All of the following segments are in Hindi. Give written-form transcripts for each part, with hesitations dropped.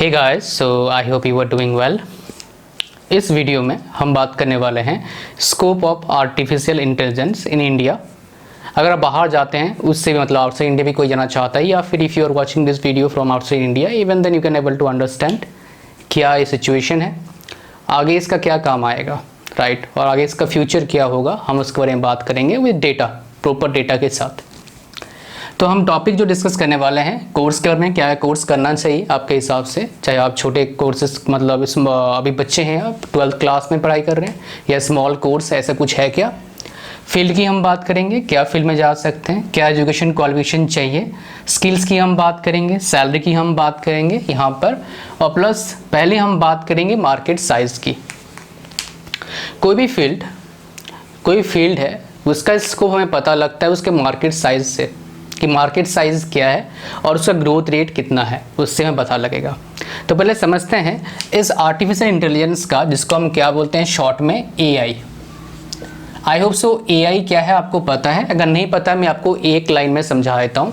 Hey guys, so I hope you are doing well. इस वीडियो में हम बात करने वाले हैं scope of artificial intelligence in India. अगर आप बाहर जाते हैं, उससे भी मतलब आउटसाइड इंडिया भी कोई जाना चाहता है, या फिर if you are watching this video from outside India, even then you can able to understand क्या ये सिचुएशन है, आगे इसका क्या काम आएगा, राइट, और आगे इसका फ्यूचर क्या होगा, हम उसके बारे में बात करेंगे विद डेटा, प्रॉपर डेटा के साथ। तो हम टॉपिक जो डिस्कस करने वाले हैं कोर्स के बारे में, क्या है कोर्स करना चाहिए आपके हिसाब से, चाहे आप छोटे कोर्सेज मतलब अभी बच्चे हैं, आप 12th क्लास में पढ़ाई कर रहे हैं, या स्मॉल कोर्स ऐसा कुछ है क्या। फील्ड की हम बात करेंगे, क्या फील्ड में जा सकते हैं, क्या एजुकेशन क्वालिफिकेशन चाहिए, स्किल्स की हम बात करेंगे, सैलरी की हम बात करेंगे यहाँ पर, और प्लस पहले हम बात करेंगे मार्केट साइज़ की। कोई भी फील्ड है, उसका स्कोप हमें पता लगता है उसके मार्केट साइज़ से, कि मार्केट साइज़ क्या है और उसका ग्रोथ रेट कितना है, उससे हमें पता लगेगा। तो पहले समझते हैं इस आर्टिफिशियल इंटेलिजेंस का, जिसको हम क्या बोलते हैं शॉर्ट में AI. I hope so AI क्या है आपको पता है, अगर नहीं पता मैं आपको एक लाइन में समझा देता हूँ।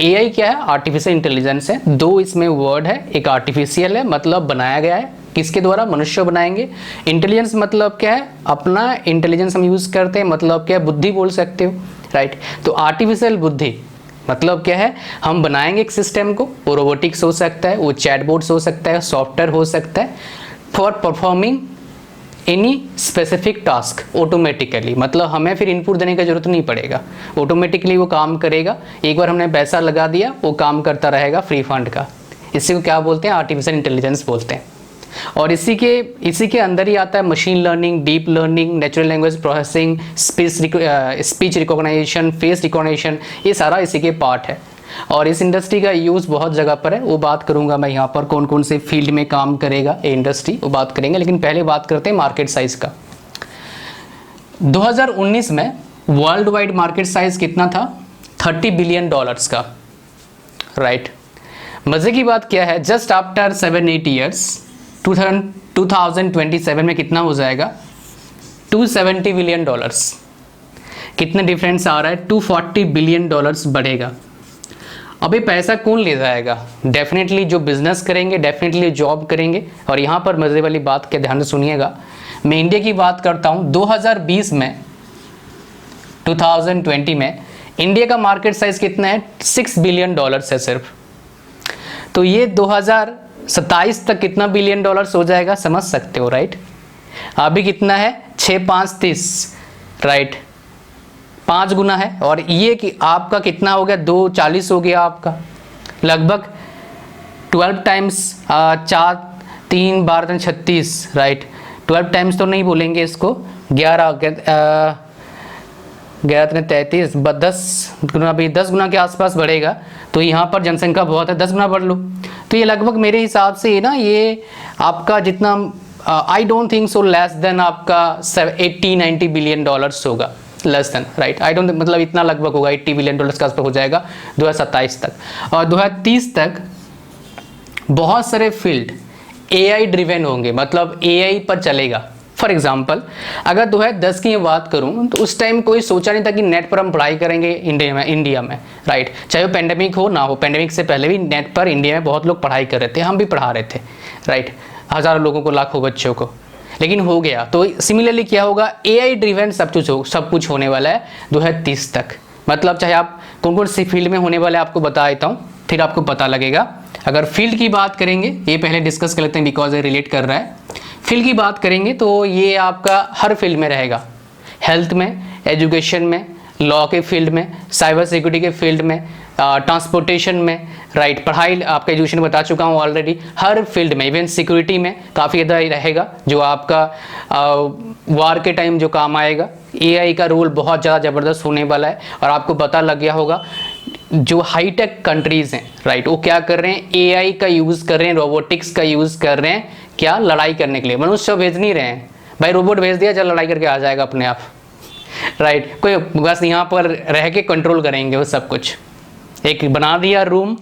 एआई क्या है, आर्टिफिशियल इंटेलिजेंस है। दो इसमें वर्ड है, एक आर्टिफिशियल है मतलब बनाया गया है, किसके द्वारा, मनुष्य बनाएंगे। इंटेलिजेंस मतलब क्या है, अपना इंटेलिजेंस हम यूज़ करते हैं, मतलब क्या है, बुद्धि बोल सकते हो, राइट। तो आर्टिफिशियल बुद्धि मतलब क्या है, हम बनाएंगे एक सिस्टम को, वो रोबोटिक्स हो सकता है, वो चैटबॉट्स हो सकता है, सॉफ्टवेयर हो सकता है, for performing any specific task automatically, मतलब हमें फिर इनपुट देने की जरूरत नहीं पड़ेगा, ऑटोमेटिकली वो काम करेगा। एक बार हमने पैसा लगा दिया, वो काम करता रहेगा फ्री फंड का। इसी को क्या बोलते हैं, आर्टिफिशियल इंटेलिजेंस बोलते हैं। और इसी के अंदर ही आता है machine learning, deep learning, natural language processing, speech recognition, face recognition, ये सारा इसी के पार्ट है। और इस इंडस्ट्री का यूज़ बहुत जगह पर है, वो बात करूंगा मैं यहाँ पर, कौन कौन से फील्ड में काम करेगा ये इंडस्ट्री, वो बात करेंगे। लेकिन पहले बात करते हैं मार्केट साइज का। 2019 में वर्ल्ड वाइड मार्केट साइज कितना था, $30 बिलियन का, राइट। मज़े की बात क्या है, जस्ट आफ्टर 7-8 ईयर्स 2027 में कितना हो जाएगा, $270 बिलियन। कितने डिफरेंस आ रहा है, $240 बिलियन बढ़ेगा। अभी पैसा कौन ले जाएगा, डेफिनेटली जो बिजनेस करेंगे, डेफिनेटली जॉब करेंगे। और यहाँ पर मज़े वाली बात के ध्यान से सुनिएगा, मैं इंडिया की बात करता हूँ। 2020 में 2020 में इंडिया का मार्केट साइज कितना है, $6 बिलियन है सिर्फ। तो ये 2027 तक कितना बिलियन हो जाएगा, समझ सकते हो, राइट। अभी कितना है, 6-5-30, राइट, 5 गुना है। और ये कि आपका कितना हो गया, 240 हो गया आपका, लगभग 12 टाइम्स, 4-3-12 36, राइट। 12 टाइम्स तो नहीं बोलेंगे इसको, 11-33, 10 गुना, भी 10 गुना के आसपास बढ़ेगा। तो यहाँ पर जनसंख्या बहुत है, 10 गुना बढ़ लो। तो ये लगभग मेरे हिसाब से ये ना, ये आपका जितना I don't think so less than आपका 80-90 बिलियन होगा, less than, right. I don't, मतलब इतना लगभग होगा, 80 बिलियन के आसपास हो जाएगा 2027 तक। और 2030 तक बहुत सारे फील्ड एआई ड्रिवेन होंगे, मतलब एआई पर चलेगा। फॉर एग्जाम्पल अगर 2010 की बात करूं, तो उस टाइम कोई सोचा नहीं था कि नेट पर हम पढ़ाई करेंगे इंडिया में, राइट। चाहे वो पेंडेमिक हो ना हो, पेंडेमिक से पहले भी नेट पर इंडिया में बहुत लोग पढ़ाई कर रहे थे, हम भी पढ़ा रहे थे, राइट, हज़ारों लोगों को, लाखों बच्चों को, लेकिन हो गया। तो सिमिलरली क्या होगा, एआई ड्रिवेन सब कुछ होने वाला है 2030 तक। मतलब चाहे आप कौन कौन सी फील्ड में होने वाला है आपको बता देता हूँ, फिर आपको पता लगेगा। अगर फील्ड की बात करेंगे, ये पहले डिस्कस कर लेते हैं बिकॉज ये रिलेट कर रहा है। फील्ड की बात करेंगे तो ये आपका हर फील्ड में रहेगा, हेल्थ में, एजुकेशन में, लॉ के फील्ड में, साइबर सिक्योरिटी के फील्ड में, ट्रांसपोर्टेशन में, राइट। पढ़ाई आपका एजुकेशन बता चुका हूँ ऑलरेडी, हर फील्ड में, इवन सिक्योरिटी में काफ़ी ज़्यादा रहेगा, जो आपका वार के टाइम जो काम आएगा। एआई का रोल बहुत ज़्यादा ज़बरदस्त होने वाला है। और आपको पता लग गया होगा जो हाईटेक कंट्रीज़ हैं, राइट, वो क्या कर रहे हैं, एआई का यूज़ कर रहे हैं, रोबोटिक्स का यूज़ कर रहे हैं, क्या, लड़ाई करने के लिए। मनुष्य भेज नहीं रहे हैं, भाई रोबोट भेज दिया, चल लड़ाई करके आ जाएगा अपने आप, राइट। कोई बस यहाँ पर रह के कंट्रोल करेंगे वो सब कुछ। एक बना दिया रूम,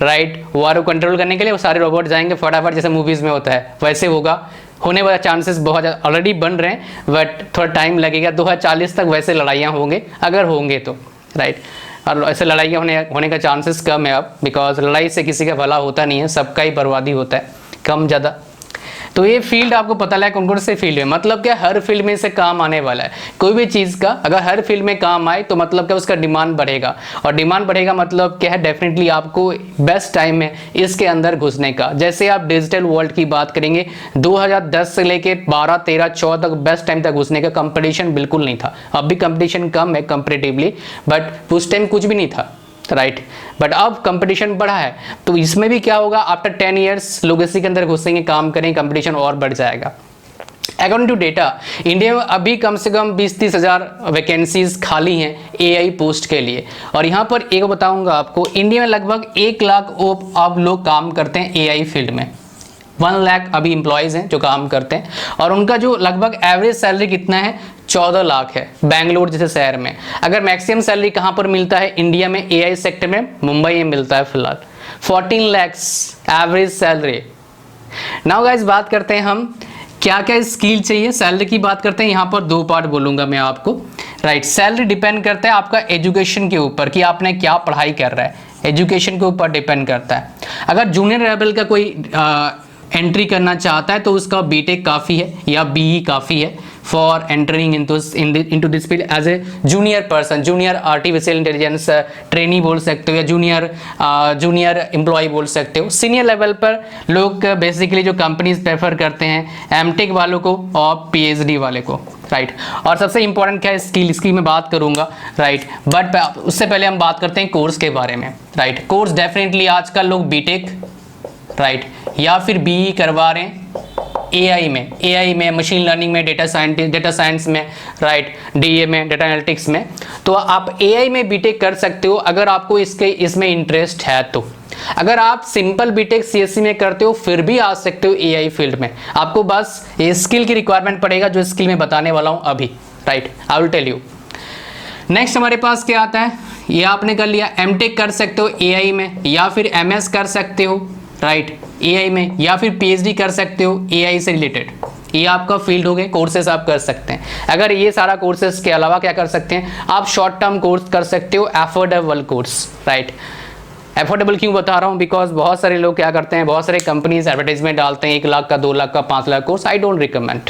राइट, वार को कंट्रोल करने के लिए, वो सारे रोबोट जाएंगे फटाफट, जैसे मूवीज़ में होता है वैसे होगा। होने वाला चांसेस बहुत ज़्यादा ऑलरेडी बन रहे हैं, बट थोड़ा टाइम लगेगा, 2040 तक वैसे लड़ाइयाँ होंगे, अगर होंगे तो, राइट। और ऐसे लड़ाई होने का चांसेस कम है अब, बिकॉज लड़ाई से किसी का भला होता नहीं है, सबका ही बर्बादी होता है कम ज़्यादा। तो ये फील्ड आपको पता लगा कौन कौन से फील्ड है, मतलब क्या हर फील्ड में से काम आने वाला है। कोई भी चीज़ का अगर हर फील्ड में काम आए तो मतलब क्या उसका डिमांड बढ़ेगा, और डिमांड बढ़ेगा मतलब क्या है, डेफिनेटली आपको बेस्ट टाइम है इसके अंदर घुसने का। जैसे आप डिजिटल वर्ल्ड की बात करेंगे 2010 से लेके 12, 13, 14 तक बेस्ट टाइम तक घुसने का। कंपटीशन बिल्कुल नहीं था, अब भी कंपटीशन कम है कंपेरेटिवली, बट उस टाइम कुछ भी नहीं था, राइट। बट अब कंपटीशन बढ़ा है, तो इसमें भी क्या होगा, आफ्टर 10 ईयर्स लोग इसी के अंदर घुसेंगे, काम करेंगे, कंपटीशन और बढ़ जाएगा। अकॉर्डिंग टू डेटा, इंडिया में अभी कम से कम 20-30 हज़ार वैकेंसीज खाली हैं एआई पोस्ट के लिए। और यहाँ पर एक बताऊंगा आपको, इंडिया में लगभग 1 लाख अब लोग काम करते हैं एआई फील्ड में। 1 लाख अभी एम्प्लॉयज़ हैं जो काम करते हैं, और उनका जो लगभग एवरेज सैलरी कितना है, 14 लाख है बैंगलोर जैसे शहर में। अगर मैक्सिमम सैलरी कहाँ पर मिलता है इंडिया में एआई सेक्टर में, मुंबई में मिलता है फिलहाल 14 lakhs average salary. Now guys बात करते हैं हम क्या क्या स्किल चाहिए, सैलरी की बात करते हैं। यहाँ पर 2 पार्ट बोलूँगा मैं आपको, राइट। सैलरी डिपेंड करता है आपका एजुकेशन के ऊपर कि आपने क्या पढ़ाई कर रहा है, एजुकेशन के ऊपर डिपेंड करता है। अगर जूनियर लेवल का कोई एंट्री करना चाहता है तो उसका बीटेक काफ़ी है या बीई काफ़ी है for entering into this field as a junior person, junior artificial intelligence trainee बोल सकते हो, या जूनियर एम्प्लॉय बोल सकते हो। सीनियर लेवल पर लोग बेसिकली जो कंपनीज प्रेफर करते हैं एमटेक वालों को और पीएचडी वाले को, राइट। और सबसे इंपॉर्टेंट क्या है, स्किल में बात करूंगा, राइट। बट उससे पहले हम बात करते हैं कोर्स के बारे में, राइट। कोर्स डेफिनेटली आजकल लोग बीटेक, राइट, या फिर बीई करवा रहे हैं एआई में, मशीन लर्निंग में, डेटा साइंस में, राइट, डीए में, डेटा एनालिटिक्स में। तो आप एआई में बीटेक कर सकते हो अगर आपको इसमें इंटरेस्ट है तो। अगर आप सिंपल बीटेक सीएससी में करते हो फिर भी आ सकते हो एआई फील्ड में, आपको बस ये स्किल की रिक्वायरमेंट पड़ेगा जो स्किल मैं बताने वाला हूं अभी, right. I will tell you. Next हमारे पास क्या आता है, ये आपने कर लिया, एमटेक कर सकते हो एआई में, या फिर एमएस कर सकते हो, राइट, एआई में, या फिर पीएचडी कर सकते हो एआई से रिलेटेड। ये आपका फील्ड हो गए, कोर्सेस आप कर सकते हैं। अगर ये सारा कोर्सेस के अलावा क्या कर सकते हैं, आप शॉर्ट टर्म कोर्स कर सकते हो, एफोर्डेबल कोर्स, राइट। एफोर्डेबल क्यों बता रहा हूँ, बिकॉज बहुत सारे लोग क्या करते हैं, बहुत सारे कंपनीज एडवर्टाइजमेंट डालते हैं 1 लाख का, 2 लाख का, 5 lakh course. I don't recommend,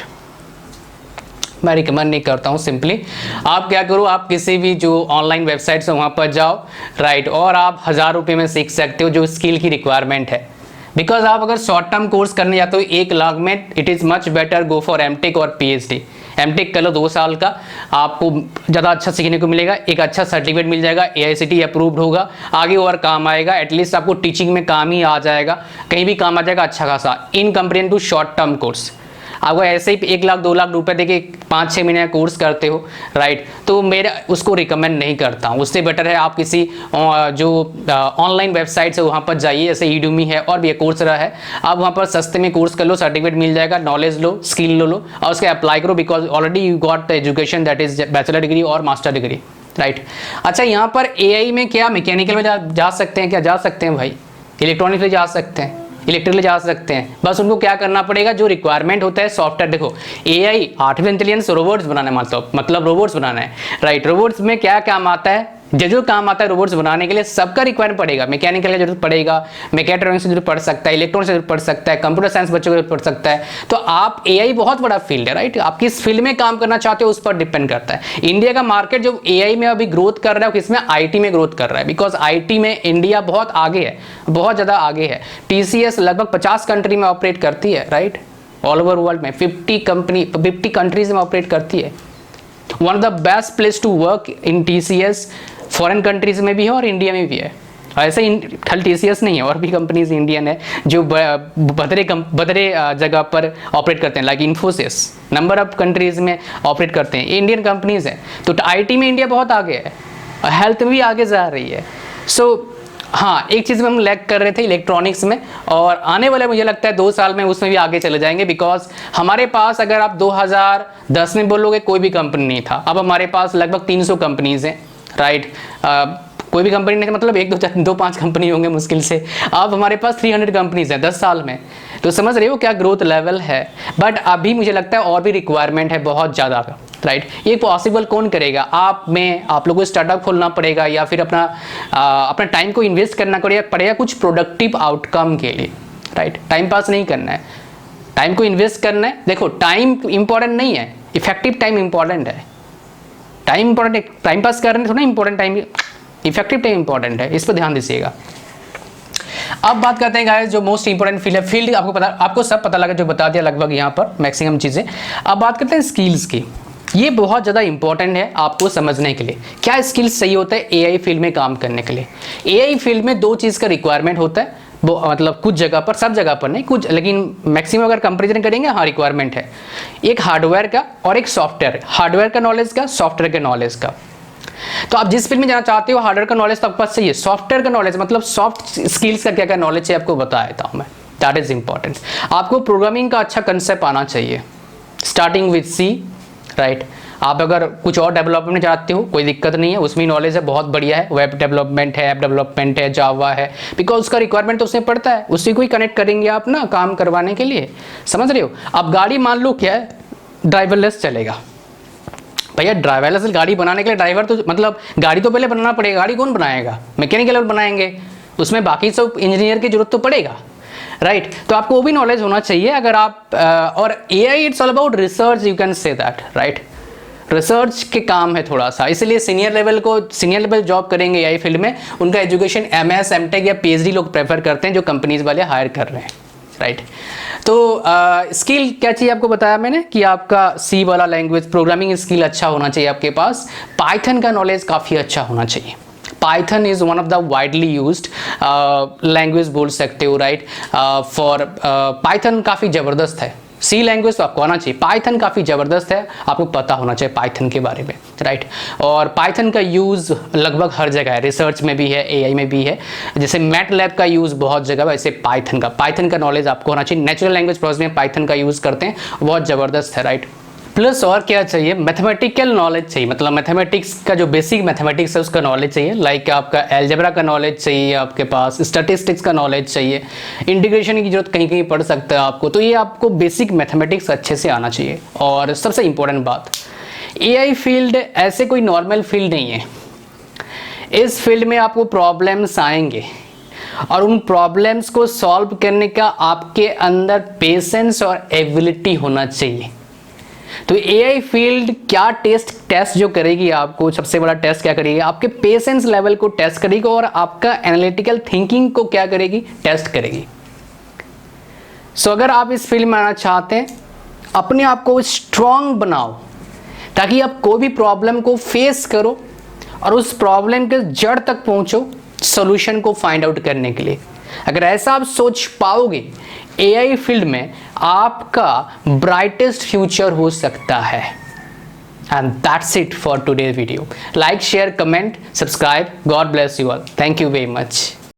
मैं रिकमेंड नहीं करता हूँ। सिंपली आप क्या करो, आप किसी भी जो ऑनलाइन वेबसाइट से वहाँ पर जाओ, राइट, और आप 1000 रुपये में सीख सकते हो जो स्किल की रिक्वायरमेंट है। बिकॉज आप अगर शॉर्ट टर्म कोर्स करने जाते हो 1 लाख में, it is much better go for MTech और पीएचडी। एमटेक कर लो 2 साल का, आपको ज़्यादा अच्छा सीखने को मिलेगा, एक अच्छा सर्टिफिकेट मिल जाएगा, एआईसीटी अप्रूव्ड होगा, आगे और काम आएगा, एटलीस्ट आपको टीचिंग में काम ही आ जाएगा, कहीं भी काम आ जाएगा अच्छा खासा, in comparison to short term course. आपको ऐसे ही 1 लाख 2 लाख रुपए देके 5-6 महीने का कोर्स करते हो, राइट, तो मेरा उसको रिकमेंड नहीं करता हूँ। उससे बेटर है आप किसी जो ऑनलाइन वेबसाइट है वहाँ पर जाइए, जैसे यूडमी है और भी कोर्सेरा है, आप वहाँ पर सस्ते में कोर्स कर लो, सर्टिफिकेट मिल जाएगा, नॉलेज लो, स्किल लो और उसके अप्लाई करो, because already you got the education, that is bachelor degree और मास्टर डिग्री, राइट। अच्छा, यहाँ पर एआई में क्या मैकेनिकल में जा सकते हैं, क्या जा सकते हैं भाई, इलेक्ट्रॉनिक्स में जा सकते हैं, इलेक्ट्रिकल जा सकते हैं, बस उनको क्या करना पड़ेगा, जो रिक्वायरमेंट होता है सॉफ्टवेयर। देखो एआई आर्टिफिशियल इंटेलिजेंस रोबोट्स बनाने मतलब रोबोट्स बनाना है, राइट। रोबोट्स में क्या काम आता है, जो काम आता है रोबोट्स बनाने के लिए सबका रिक्वायरमेंट पड़ेगा, मैकेनिकल की जरूरत पड़ेगा, मैकेट्रॉनिक्स की जरूरत पड़ सकता है, इलेक्ट्रॉनिक्स की जरूरत पड़ सकता है, कंप्यूटर साइंस बच्चों की जरूरत पड़ सकता है। तो आप एआई बहुत बड़ा फील्ड है, राइट, आप किस फील्ड में काम करना चाहते हो उस पर डिपेंड करता है। इंडिया का मार्केट जो एआई में अभी ग्रोथ कर रहा है किसमें, आईटी में ग्रोथ कर रहा है, बिकॉज आईटी में इंडिया बहुत आगे है, बहुत ज़्यादा आगे है। टीसीएस लगभग 50 कंट्री में ऑपरेट करती है, राइट, ऑल ओवर वर्ल्ड में 50 कंट्रीज में ऑपरेट करती है। One of the best place to work in TCS foreign countries में भी है और इंडिया में भी है। ऐसे खाली टीसीएस नहीं है, और भी कंपनीज इंडियन है जो बदरे जगह पर ऑपरेट करते हैं, like Infosys, number of countries में ऑपरेट करते हैं, इंडियन कंपनीज हैं। तो आईटी में इंडिया बहुत आगे है, हेल्थ में भी आगे जा रही है। सो हाँ, एक चीज़ में हम लैग कर रहे थे इलेक्ट्रॉनिक्स में, और आने वाले मुझे लगता है 2 साल में उसमें भी आगे चले जाएंगे, बिकॉज हमारे पास अगर आप 2010 में बोलोगे कोई भी कंपनी नहीं था, अब हमारे पास लगभग 300 कंपनीज हैं, राइट। कोई भी कंपनी नहीं, मतलब एक दो पांच कंपनी होंगे मुश्किल से। अब हमारे पास 300 कंपनीज हैं 10 साल में, तो समझ रहे हो क्या ग्रोथ लेवल है। बट अभी मुझे लगता है और भी रिक्वायरमेंट है बहुत ज़्यादा, राइट। ये पॉसिबल कौन करेगा? आप लोगों को स्टार्टअप खोलना पड़ेगा या फिर अपना टाइम को इन्वेस्ट करना पड़ेगा कुछ प्रोडक्टिव आउटकम के लिए, राइट। टाइम पास नहीं करना है, टाइम को इन्वेस्ट करना है। देखो टाइम इंपॉर्टेंट नहीं है, इफेक्टिव टाइम इंपॉर्टेंट है। टाइम इंपॉर्टेंट है, टाइम पास करने थोड़ा important, time effective time important है, इस पर ध्यान दीजिएगा। अब बात करते हैं गाइस जो मोस्ट इंपॉर्टेंट फील्ड है। फील्ड आपको सब पता लगा, जो बता दिया लगभग यहाँ पर मैक्सिमम चीज़ें। अब बात करते हैं स्किल्स की। ये बहुत ज़्यादा इंपॉर्टेंट है आपको समझने के लिए, क्या स्किल्स चाहिए होता है एआई फील्ड में काम करने के लिए। एआई फील्ड में दो चीज़ का रिक्वायरमेंट होता है, वो मतलब कुछ जगह पर, सब जगह पर नहीं, कुछ, लेकिन मैक्सिमम अगर कंपेरिजन करेंगे हाँ रिक्वायरमेंट है। एक हार्डवेयर का और एक सॉफ्टवेयर, हार्डवेयर का नॉलेज का, सॉफ्टवेयर के नॉलेज का। तो आप जिस फील्ड में जाना चाहते हो हार्डवेयर का नॉलेज तो आपके पास चाहिए, सॉफ्टवेयर का नॉलेज मतलब सॉफ्ट स्किल्स का क्या क्या नॉलेज है आपको बता देता हूँ मैं, दैट इज इंपॉर्टेंट। आपको प्रोग्रामिंग का अच्छा कंसेप्ट आना चाहिए, स्टार्टिंग विद सी, राइट। आप अगर कुछ और डेवलपमेंट में चाहते हो कोई दिक्कत नहीं है, उसमें नॉलेज है, बहुत बढ़िया है। वेब डेवलपमेंट है, ऐप डेवलपमेंट है, जावा है, बिकॉज उसका रिक्वायरमेंट तो उसमें पड़ता है, उसी को ही कनेक्ट करेंगे आप ना काम करवाने के लिए, समझ रहे हो। अब गाड़ी मान लो क्या है, ड्राइवरलेस चलेगा। भैया ड्राइवरलेस गाड़ी बनाने के लिए ड्राइवर तो मतलब गाड़ी तो पहले बनाना पड़ेगा। गाड़ी कौन बनाएगा? मैकेनिकल बनाएंगे, उसमें बाकी सब इंजीनियर की जरूरत तो पड़ेगा, राइट। तो आपको वो भी नॉलेज होना चाहिए अगर आप और AI it's all about research, you can say that, right. Research के काम है थोड़ा सा, इसलिए सीनियर लेवल जॉब करेंगे एआई फील्ड में, उनका एजुकेशन एमएस एमटेक या पीएचडी लोग प्रेफर करते हैं जो कंपनीज वाले हायर कर रहे हैं, राइट। तो स्किल क्या चाहिए आपको बताया मैंने कि आपका सी वाला लैंग्वेज प्रोग्रामिंग स्किल अच्छा होना चाहिए आपके पास। पाइथन का नॉलेज काफ़ी अच्छा होना चाहिए। Python is one of the widely used language बोल सकते हो, राइट। फॉर पाइथन काफ़ी ज़बरदस्त है। सी लैंग्वेज तो आपको आना चाहिए, पाइथन काफ़ी ज़बरदस्त है, आपको पता होना चाहिए पाइथन के बारे में, राइट। और पाइथन का यूज़ लगभग हर जगह है, रिसर्च में भी है, एआई में भी है। जैसे मैटलैब का यूज़ बहुत जगह, वैसे पाइथन का नॉलेज आपको होना चाहिए। नेचुरल लैंग्वेज प्रोसेसिंग में पाइथन का यूज़ करते हैं, बहुत ज़बरदस्त है, राइट। प्लस और क्या चाहिए, मैथमेटिकल नॉलेज चाहिए, मतलब मैथमेटिक्स का जो बेसिक मैथमेटिक्स है उसका नॉलेज चाहिए। लाइक आपका एलजेब्रा का नॉलेज चाहिए, आपके पास स्टैटिस्टिक्स का नॉलेज चाहिए, इंटीग्रेशन की जरूरत कहीं कहीं पड़ सकता है आपको। तो ये आपको बेसिक मैथमेटिक्स अच्छे से आना चाहिए। और सबसे इंपॉर्टेंट बात, एआई फील्ड ऐसे कोई नॉर्मल फील्ड नहीं है। इस फील्ड में आपको प्रॉब्लम्स आएंगे और उन प्रॉब्लम्स को सॉल्व करने का आपके अंदर पेशेंस और एबिलिटी होना चाहिए। तो एआई फील्ड क्या टेस्ट जो करेगी आपको, सबसे बड़ा टेस्ट क्या करेगी, आपके पेशेंस लेवल को टेस्ट करेगी और आपका एनालिटिकल थिंकिंग को क्या करेगी, टेस्ट करेगी। सो अगर आप इस फील्ड में आना चाहते हैं, अपने आप को स्ट्रांग बनाओ ताकि आप कोई भी प्रॉब्लम को फेस करो और उस प्रॉब्लम के जड़ तक पहुंचो सॉल्यूशन को फाइंड आउट करने के लिए। अगर ऐसा आप सोच पाओगे, एआई फील्ड में आपका ब्राइटेस्ट फ्यूचर हो सकता है। And that's it for today video. Like, share, comment, subscribe. God bless you all. Thank you very much.